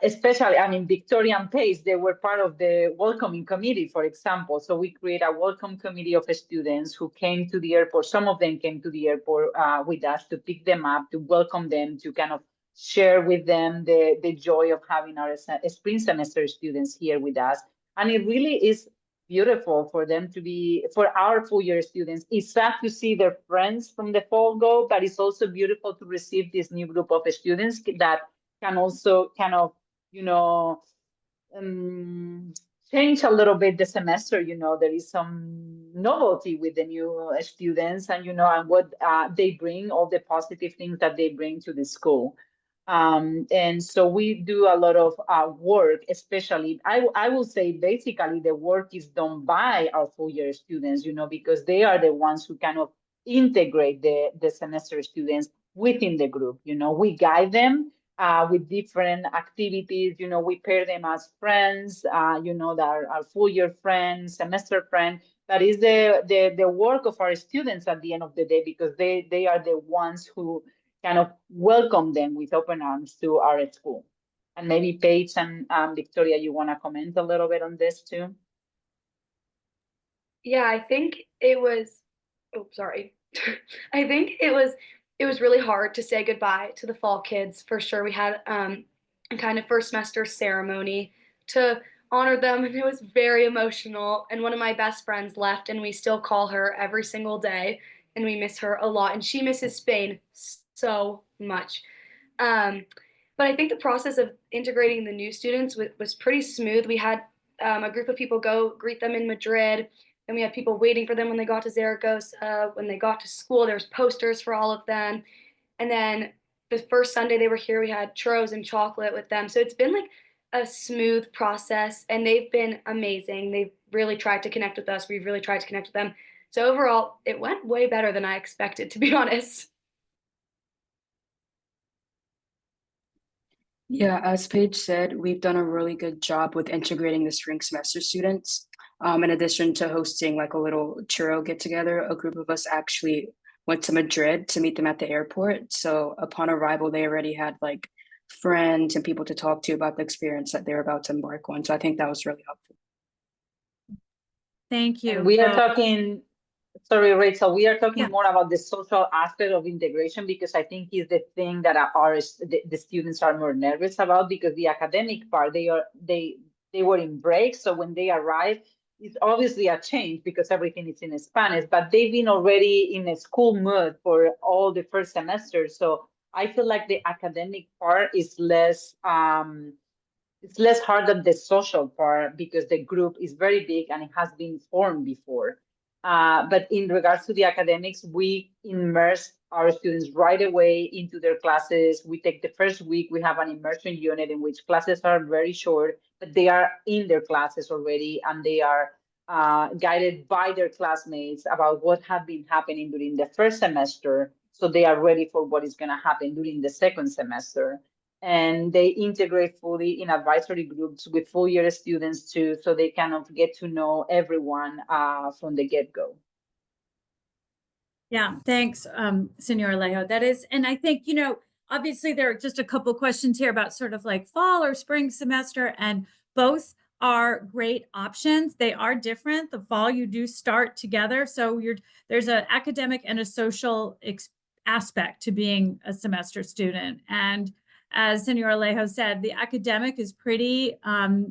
S4: Victoria and Paige, they were part of the welcoming committee, for example. So we create a welcome committee of students who came to the airport. Some of them came to the airport with us to pick them up, to welcome them, to kind of share with them the joy of having our spring semester students here with us. And it really is beautiful for them to be, for our full year students. It's sad to see their friends from the fall go, but it's also beautiful to receive this new group of students that can also kind of, you know, change a little bit the semester. There is some novelty with the new students, and and what they bring, all the positive things that they bring to the school. And so we do a lot of work, especially I will say basically the work is done by our full year students, because they are the ones who kind of integrate the semester students within the group. We guide them with different activities. We pair them as friends, that our full year friends, semester friend. That is the work of our students at the end of the day, because they are the ones who kind of welcome them with open arms to our school. And maybe Paige and Victoria, you want to comment a little bit on this too?
S11: Yeah, I think it was, oh, sorry. I think it was really hard to say goodbye to the fall kids for sure. We had a kind of first semester ceremony to honor them, and it was very emotional. And one of my best friends left, and we still call her every single day, and we miss her a lot. And she misses Spain so much. But I think the process of integrating the new students was pretty smooth. We had a group of people go greet them in Madrid. Then we had people waiting for them when they got to Zaragoza. When they got to school, there was posters for all of them. And then the first Sunday they were here, we had churros and chocolate with them. So it's been like a smooth process, and they've been amazing. They've really tried to connect with us. We've really tried to connect with them. So overall, it went way better than I expected, to be honest.
S10: Yeah, as Paige said, we've done a really good job with integrating the spring semester students. In addition to hosting like a little churro get together, a group of us actually went to Madrid to meet them at the airport. So upon arrival, they already had like friends and people to talk to about the experience that they're about to embark on. So I think that was really helpful.
S1: Thank you.
S4: And we are talking, sorry, Rachel, we are talking
S1: Yeah.
S4: more about the social aspect of integration, because I think is the thing that the students are more nervous about, because the academic part, they were in break. So when they arrive, it's obviously a change because everything is in Spanish, but they've been already in a school mood for all the first semester. So I feel like the academic part is less, it's less hard than the social part, because the group is very big and it has been formed before. But in regards to the academics, we immerse our students right away into their classes. We take the first week, we have an immersion unit in which classes are very short, but they are in their classes already, and they are guided by their classmates about what have been happening during the first semester. So they are ready for what is going to happen during the second semester. And they integrate fully in advisory groups with full year students too, so they kind of get to know everyone from the get-go.
S1: Yeah, thanks, Senor Alejo. That is, and I think, obviously there are just a couple questions here about sort of like fall or spring semester, and both are great options. They are different. The fall, you do start together. So there's an academic and a social aspect to being a semester student. And as Senor Alejo said, the academic is pretty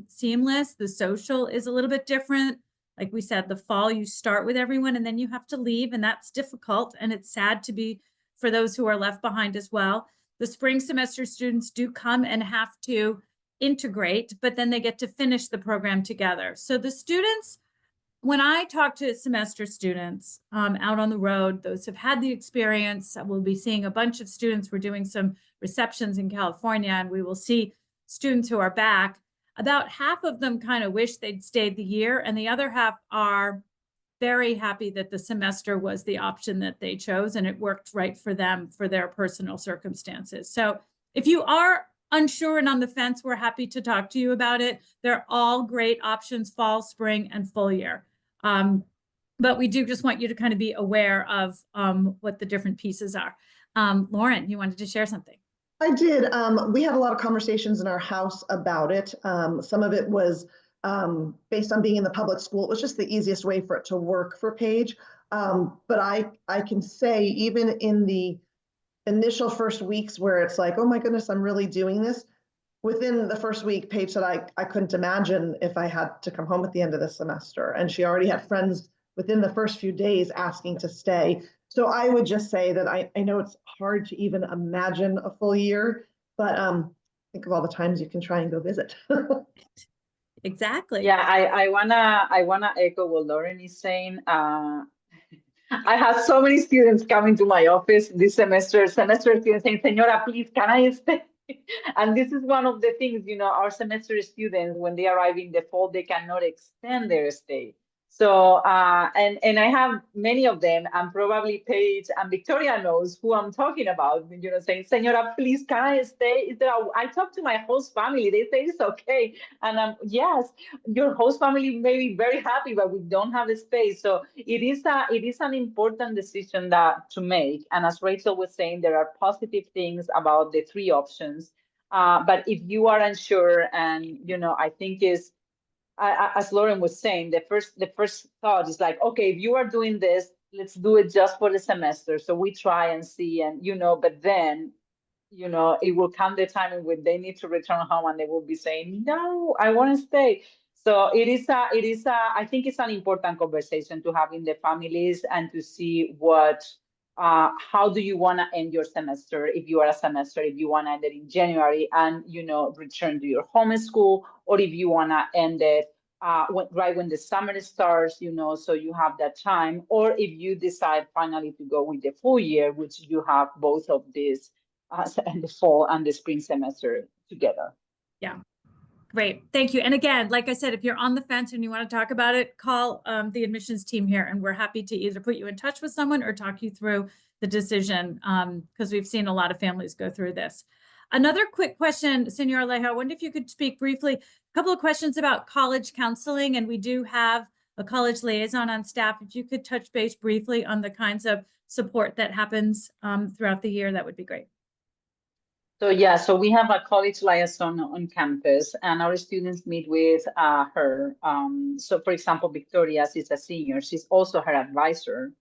S1: seamless. The social is a little bit different. Like we said, the fall, you start with everyone and then you have to leave, and that's difficult. And it's sad to be for those who are left behind as well. The spring semester students do come and have to integrate, but then they get to finish the program together. So the students, when I talk to semester students out on the road, those who've had the experience, we'll be seeing a bunch of students. We're doing some receptions in California, and we will see students who are back. About half of them kind of wish they'd stayed the year, and the other half are very happy that the semester was the option that they chose, and it worked right for them for their personal circumstances. So if you are unsure and on the fence, we're happy to talk to you about it. They're all great options, fall, spring, and full year. But we do just want you to kind of be aware of what the different pieces are. Lauren, you wanted to share something.
S12: I did. We had a lot of conversations in our house about it. Some of it was based on being in the public school. It was just the easiest way for it to work for Paige. But I can say, even in the initial first weeks where it's like, oh my goodness, I'm really doing this. Within the first week, Paige said, I couldn't imagine if I had to come home at the end of the semester. And she already had friends within the first few days asking to stay. So I would just say that I know it's hard to even imagine a full year, but think of all the times you can try and go visit.
S1: Exactly.
S4: Yeah, I wanna echo what Lauren is saying. I have so many students coming to my office this semester students saying, Senora, please, can I stay? And this is one of the things, our semester students, when they arrive in the fall, they cannot extend their stay. So, and I have many of them, and probably Paige and Victoria knows who I'm talking about, saying, Senora, please, can I stay? I talked to my host family, they say it's okay. And yes, your host family may be very happy, but we don't have the space. So it is an important decision to make. And as Rachel was saying, there are positive things about the three options. But if you are unsure, and I think as Lauren was saying, the first thought is like, okay, if you are doing this, let's do it just for the semester. So we try and see, and but then it will come the time when they need to return home and they will be saying, no, I want to stay. So I think it's an important conversation to have in the families and to see how do you want to end your semester if you are a semester, if you want to end it in January and, return to your home school, or if you want to end it right when the summer starts, so you have that time, or if you decide finally to go with the full year, which you have both of these and the fall and the spring semester together.
S1: Yeah. Great. Thank you. And again, like I said, if you're on the fence and you want to talk about it, call the admissions team here, and we're happy to either put you in touch with someone or talk you through the decision, because we've seen a lot of families go through this. Another quick question, Senor Alejo, I wonder if you could speak briefly, a couple of questions about college counseling, and we do have a college liaison on staff. If you could touch base briefly on the kinds of support that happens throughout the year, that would be great.
S4: So yeah, so we have a college liaison on campus, and our students meet with her. So for example, Victoria, she's a senior. She's also her advisor.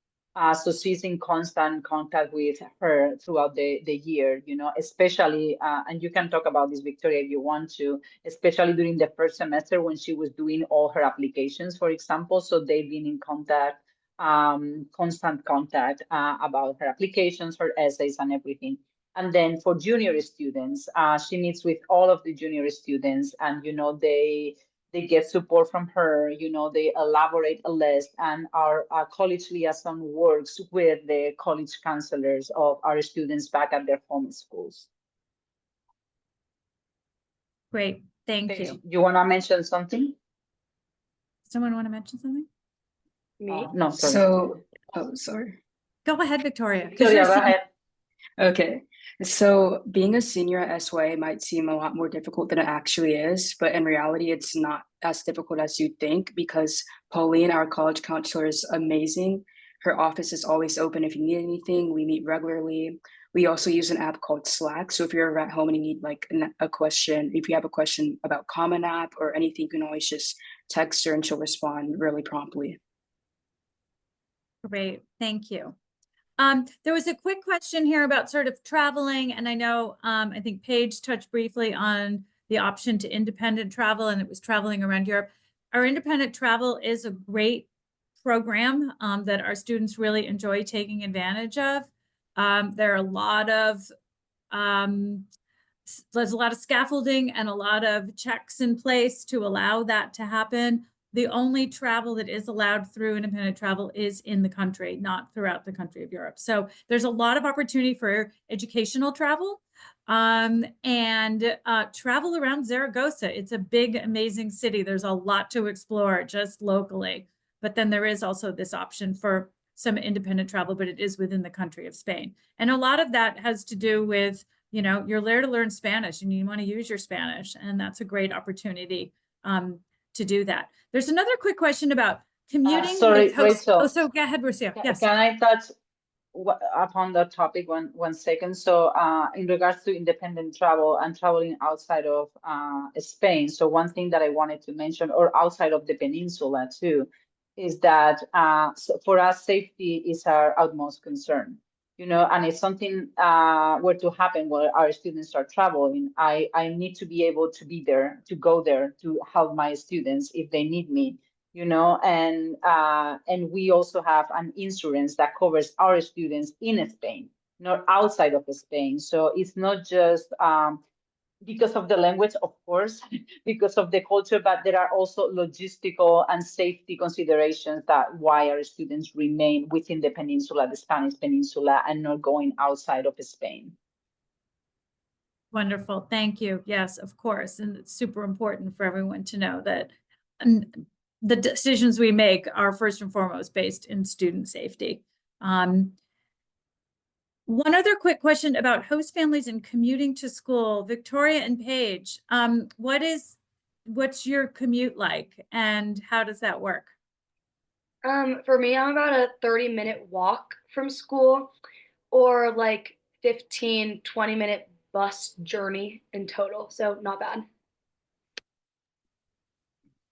S4: So she's in constant contact with her throughout the year, especially, and you can talk about this, Victoria, if you want to, especially during the first semester when she was doing all her applications, for example. So they've been in contact, constant contact about her applications, her essays, and everything. And then for junior students, she meets with all of the junior students, and they get support from her. They elaborate a list, and our college liaison works with the college counselors of our students back at their home schools.
S1: Great, thank you.
S4: You want to mention something?
S1: Someone want to mention something?
S11: Me?
S4: No, sorry.
S10: Sorry.
S1: Go ahead, Victoria.
S4: Victoria, go ahead.
S10: Okay, so being a senior at SYA might seem a lot more difficult than it actually is, but in reality, it's not as difficult as you think because Pauline, our college counselor, is amazing. Her office is always open if you need anything. We meet regularly. We also use an app called Slack. So if you're ever at home and you need like a question, if you have a question about Common App or anything, you can always just text her and she'll respond really promptly.
S1: Great, thank you. There was a quick question here about sort of traveling, and I know I think Paige touched briefly on the option to independent travel, and it was traveling around Europe. Our independent travel is a great program that our students really enjoy taking advantage of. There are a lot of there's a lot of scaffolding and a lot of checks in place to allow that to happen. The only travel that is allowed through independent travel is in the country, not throughout the country of Europe. So there's a lot of opportunity for educational travel and travel around Zaragoza. It's a big, amazing city. There's a lot to explore just locally. But then there is also this option for some independent travel, but it is within the country of Spain. And a lot of that has to do with, you're there to learn Spanish and you want to use your Spanish. And that's a great opportunity to do that. There's another quick question about commuting.
S4: Sorry, Rachel.
S1: Oh, so go ahead, Rocio. Yes.
S4: Can I touch upon that topic one second? So in regards to independent travel and traveling outside of Spain, so one thing that I wanted to mention, or outside of the peninsula too, is that so for us, safety is our utmost concern. and if something were to happen while our students are traveling, I need to be able to be there, to go there to help my students if they need me, and we also have an insurance that covers our students in Spain, not outside of Spain. So it's not just because of the language, of course, because of the culture, but there are also logistical and safety considerations that why our students remain within the peninsula, the Spanish peninsula, and not going outside of Spain.
S1: Wonderful. Thank you. Yes, of course. And it's super important for everyone to know that the decisions we make are first and foremost based in student safety. One other quick question about host families and commuting to school. Victoria and Paige, what's your commute like and how does that work?
S11: For me, I'm about a 30-minute walk from school or like 15, 20-minute bus journey in total. So not bad.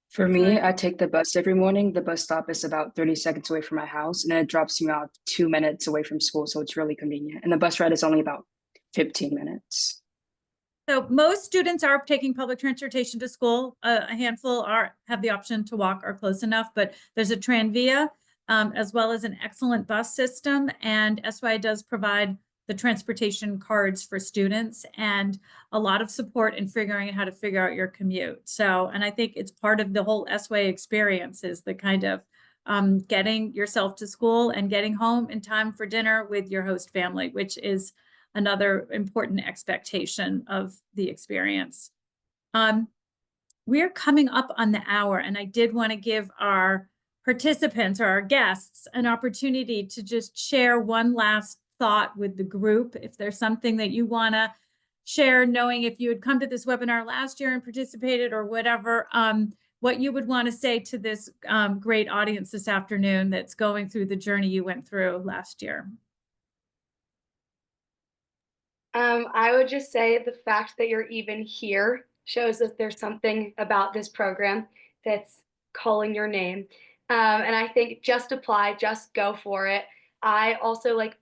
S10: For me, I take the bus every morning. The bus stop is about 30 seconds away from my house, and then it drops me off 2 minutes away from school, so it's really convenient. And the bus ride is only about 15 minutes.
S1: So most students are taking public transportation to school. A handful have the option to walk or close enough, but there's a Tranvia as well as an excellent bus system, and SYA does provide the transportation cards for students and a lot of support in figuring out how to figure out your commute. So, and I think it's part of the whole SYA experience is the kind of getting yourself to school and getting home in time for dinner with your host family, which is another important expectation of the experience. We're coming up on the hour, and I did want to give our participants or our guests an opportunity to just share one last thought with the group. If there's something that you want to share, knowing if you had come to this webinar last year and participated or whatever, what you would want to say to this great audience this afternoon that's going through the journey you went through last year.
S11: I would just say the fact that you're even here shows that there's something about this program that's calling your name. And I think just apply, just go for it. I also like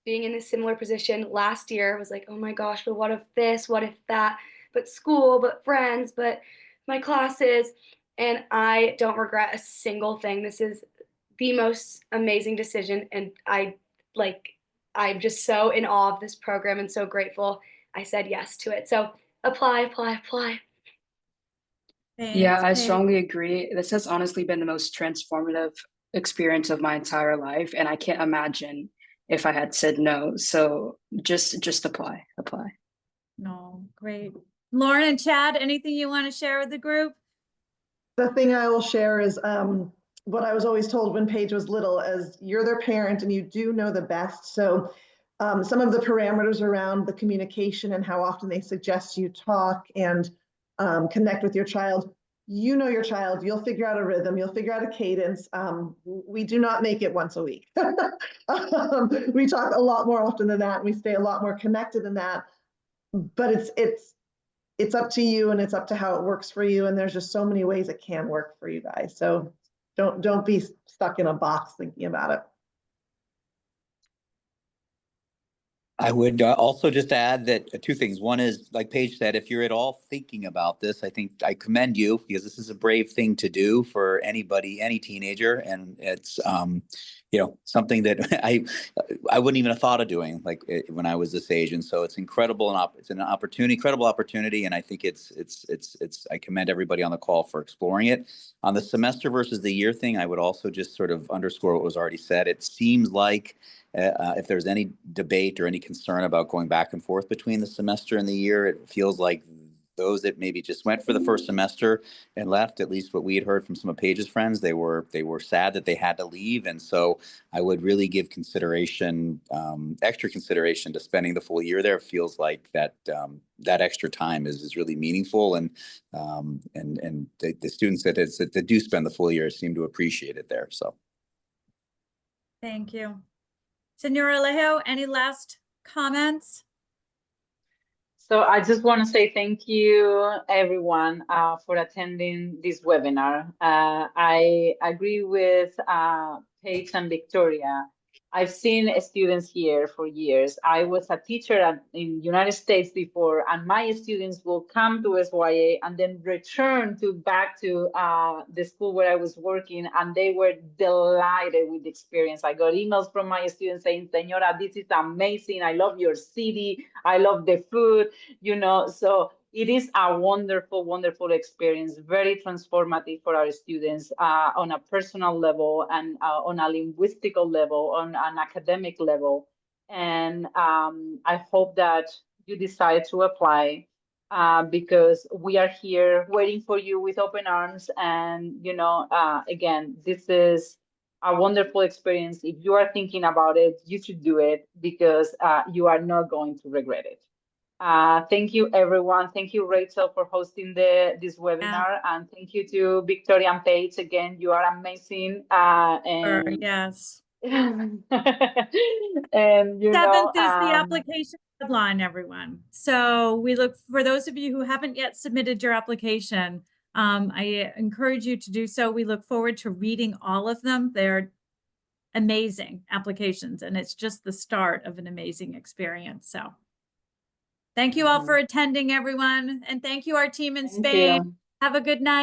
S11: being in a similar position last year was like, oh my gosh, but what if this, what if that, but school, but friends, but my classes. And I don't regret a single thing. This is the most amazing decision. And I'm just so in awe of this program and so grateful I said yes to it. So apply, apply, apply.
S10: Yeah, I strongly agree. This has honestly been the most transformative experience of my entire life, and I can't imagine if I had said no. So just apply.
S1: No, great. Lauren and Chad, anything you want to share with the group?
S12: The thing I will share is what I was always told when Paige was little, as you're their parent and you do know the best. So some of the parameters around the communication and how often they suggest you talk and connect with your child, you know your child, you'll figure out a rhythm, you'll figure out a cadence. We do not make it once a week. We talk a lot more often than that, and we stay a lot more connected than that. But it's up to you, and it's up to how it works for you. And there's just so many ways it can work for you guys. So don't be stuck in a box thinking about it.
S13: I would also just add that two things. One is, like Paige said, if you're at all thinking about this, I think I commend you because this is a brave thing to do for anybody, any teenager, and it's something that I wouldn't even have thought of doing when I was this age. And so it's incredible, and it's an opportunity, incredible opportunity, and I think it's I commend everybody on the call for exploring it. On the semester versus the year thing, I would also just sort of underscore what was already said. It seems like if there's any debate or any concern about going back and forth between the semester and the year, it feels like those that maybe just went for the first semester and left, at least what we had heard from some of Paige's friends, they were sad that they had to leave. And so I would really give consideration, extra consideration to spending the full year there. It feels like that extra time is really meaningful. And the students that do spend the full year seem to appreciate it there. So.
S1: Thank you. Senora Alejo, any last comments?
S4: So I just want to say thank you, everyone, for attending this webinar. I agree with Paige and Victoria. I've seen students here for years. I was a teacher in United States before, and my students will come to SYA and then return back to the school where I was working, and they were delighted with the experience. I got emails from my students saying, "Señora, this is amazing. I love your city. I love the food," so it is a wonderful, wonderful experience, very transformative for our students on a personal level and on a linguistical level, on an academic level. And I hope that you decide to apply because we are here waiting for you with open arms. And, again, this is a wonderful experience. If you are thinking about it, you should do it because you are not going to regret it. Thank you, everyone. Thank you, Rachel, for hosting this webinar. And thank you to Victoria and Paige. Again, you are amazing.
S1: Yes.
S4: And,
S1: 7th is the application deadline, everyone. So we look for those of you who haven't yet submitted your application. I encourage you to do so. We look forward to reading all of them. They're amazing applications, and it's just the start of an amazing experience. So thank you all for attending, everyone. And thank you, our team in Spain. Have a good night.